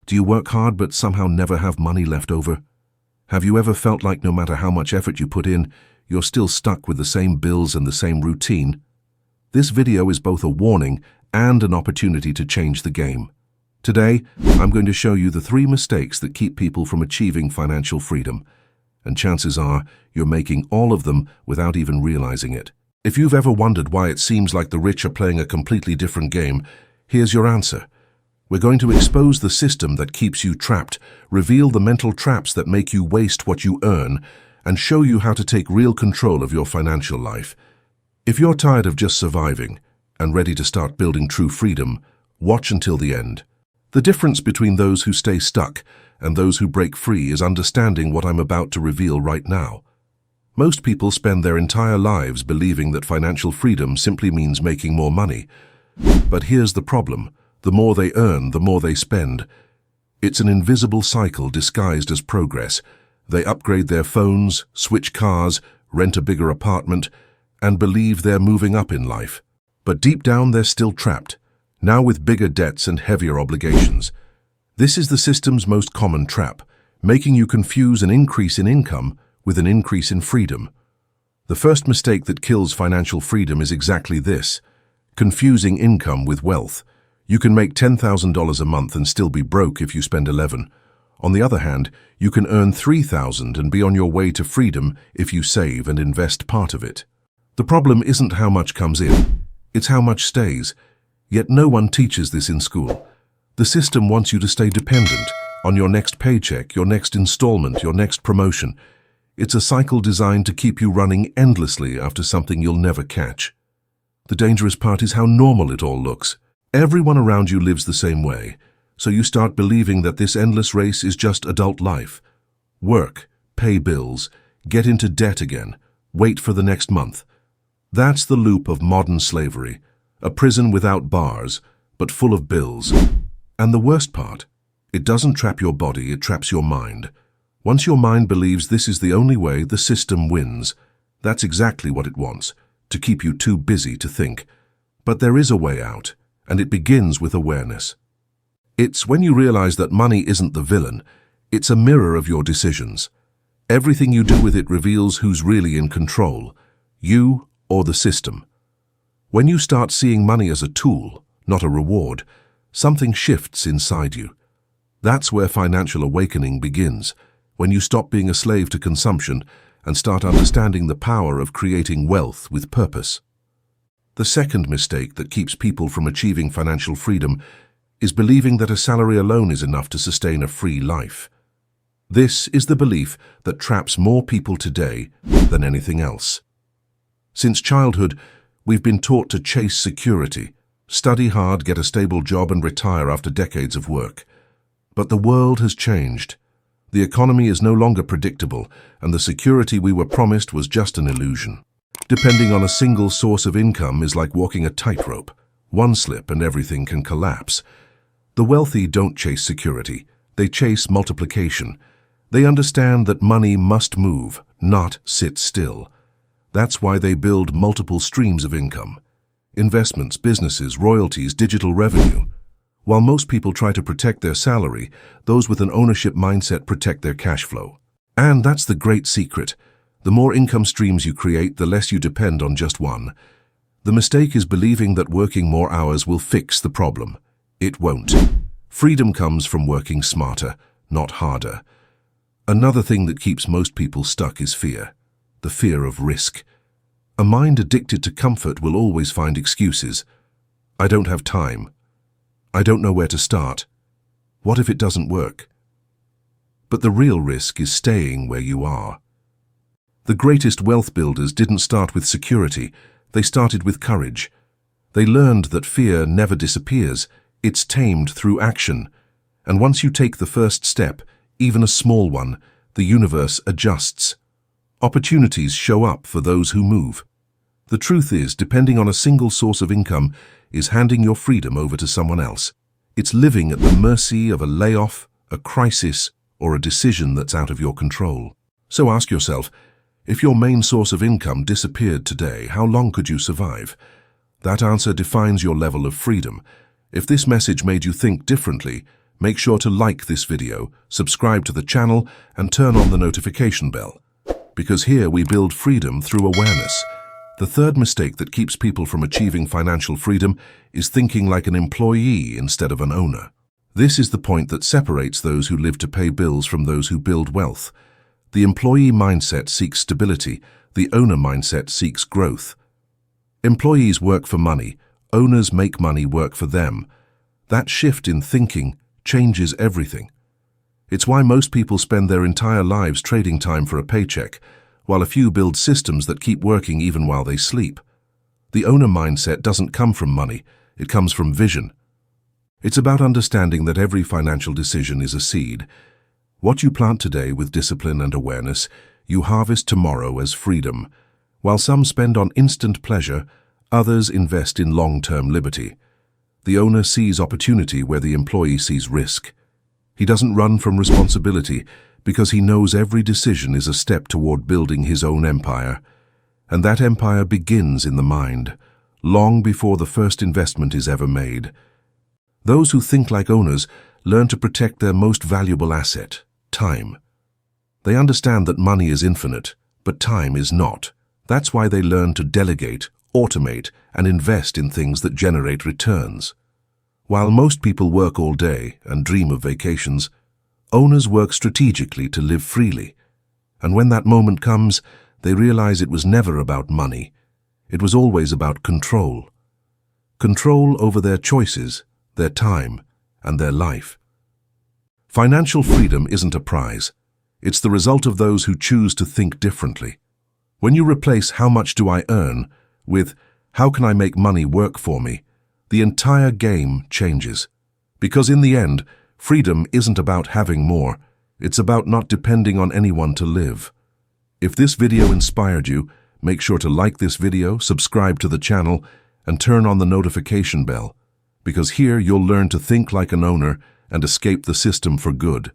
Do you work hard but somehow never have money left over? Have you ever felt like no matter how much effort you put in, you're still stuck with the same bills and the same routine? This video is both a warning and an opportunity to change the game. Today, I'm going to show you the 3 mistakes that keep people from achieving financial freedom. And chances are, you're making all of them without even realizing it. If you've ever wondered why it seems like the rich are playing a completely different game, here's your answer. We're going to expose the system that keeps you trapped, reveal the mental traps that make you waste what you earn, and show you how to take real control of your financial life. If you're tired of just surviving and ready to start building true freedom, watch until the end. The difference between those who stay stuck and those who break free is understanding what I'm about to reveal right now. Most people spend their entire lives believing that financial freedom simply means making more money. But here's the problem. The more they earn, the more they spend. It's an invisible cycle disguised as progress. They upgrade their phones, switch cars, rent a bigger apartment, and believe they're moving up in life. But deep down, they're still trapped, now with bigger debts and heavier obligations. This is the system's most common trap, making you confuse an increase in income with an increase in freedom. The first mistake that kills financial freedom is exactly this: confusing income with wealth. You can make $10,000 a month and still be broke if you spend 11. On the other hand, you can earn $3,000 and be on your way to freedom if you save and invest part of it. The problem isn't how much comes in, it's how much stays. Yet no one teaches this in school. The system wants you to stay dependent on your next paycheck, your next installment, your next promotion. It's a cycle designed to keep you running endlessly after something you'll never catch. The dangerous part is how normal it all looks. Everyone around you lives the same way, so you start believing that this endless race is just adult life. Work, pay bills, get into debt again, wait for the next month. That's the loop of modern slavery, a prison without bars, but full of bills. And the worst part, it doesn't trap your body, it traps your mind. Once your mind believes this is the only way, the system wins. That's exactly what it wants, to keep you too busy to think. But there is a way out. And it begins with awareness. It's when you realize that money isn't the villain, it's a mirror of your decisions. Everything you do with it reveals who's really in control, you or the system. When you start seeing money as a tool, not a reward, something shifts inside you. That's where financial awakening begins, when you stop being a slave to consumption and start understanding the power of creating wealth with purpose. The second mistake that keeps people from achieving financial freedom is believing that a salary alone is enough to sustain a free life. This is the belief that traps more people today than anything else. Since childhood, we've been taught to chase security, study hard, get a stable job, and retire after decades of work. But the world has changed. The economy is no longer predictable, and the security we were promised was just an illusion. Depending on a single source of income is like walking a tightrope. One slip and everything can collapse. The wealthy don't chase security, they chase multiplication. They understand that money must move, not sit still. That's why they build multiple streams of income. Investments, businesses, royalties, digital revenue. While most people try to protect their salary, those with an ownership mindset protect their cash flow. And that's the great secret. The more income streams you create, the less you depend on just one. The mistake is believing that working more hours will fix the problem. It won't. Freedom comes from working smarter, not harder. Another thing that keeps most people stuck is fear. The fear of risk. A mind addicted to comfort will always find excuses. I don't have time. I don't know where to start. What if it doesn't work? But the real risk is staying where you are. The greatest wealth builders didn't start with security, they started with courage. They learned that fear never disappears, it's tamed through action. And once you take the first step, even a small one, the universe adjusts. Opportunities show up for those who move. The truth is, depending on a single source of income is handing your freedom over to someone else. It's living at the mercy of a layoff, a crisis, or a decision that's out of your control. So ask yourself, if your main source of income disappeared today, how long could you survive? That answer defines your level of freedom. If this message made you think differently, Make sure to like this video, subscribe to the channel, and turn on the notification bell. Because here we build freedom through awareness. The third mistake that keeps people from achieving financial freedom is thinking like an employee instead of an owner. This is the point that separates those who live to pay bills from those who build wealth. The employee mindset seeks stability, the owner mindset seeks growth. Employees work for money, owners make money work for them. That shift in thinking changes everything. It's why most people spend their entire lives trading time for a paycheck, while a few build systems that keep working even while they sleep. The owner mindset doesn't come from money, it comes from vision. It's about understanding that every financial decision is a seed. What you plant today with discipline and awareness, you harvest tomorrow as freedom. While some spend on instant pleasure, others invest in long-term liberty. The owner sees opportunity where the employee sees risk. He doesn't run from responsibility because he knows every decision is a step toward building his own empire. And that empire begins in the mind, long before the first investment is ever made. Those who think like owners learn to protect their most valuable asset, time. They understand that money is infinite, but time is not. That's why they learn to delegate, automate, and invest in things that generate returns. While most people work all day and dream of vacations, owners work strategically to live freely. And when that moment comes, they realize it was never about money. It was always about control. Control over their choices, their time, and their life. Financial freedom isn't a prize. It's the result of those who choose to think differently. When you replace "how much do I earn" with "how can I make money work for me," the entire game changes. Because in the end, freedom isn't about having more, it's about not depending on anyone to live. If this video inspired you, make sure to like this video, subscribe to the channel, and turn on the notification bell. Because here you'll learn to think like an owner and escape the system for good.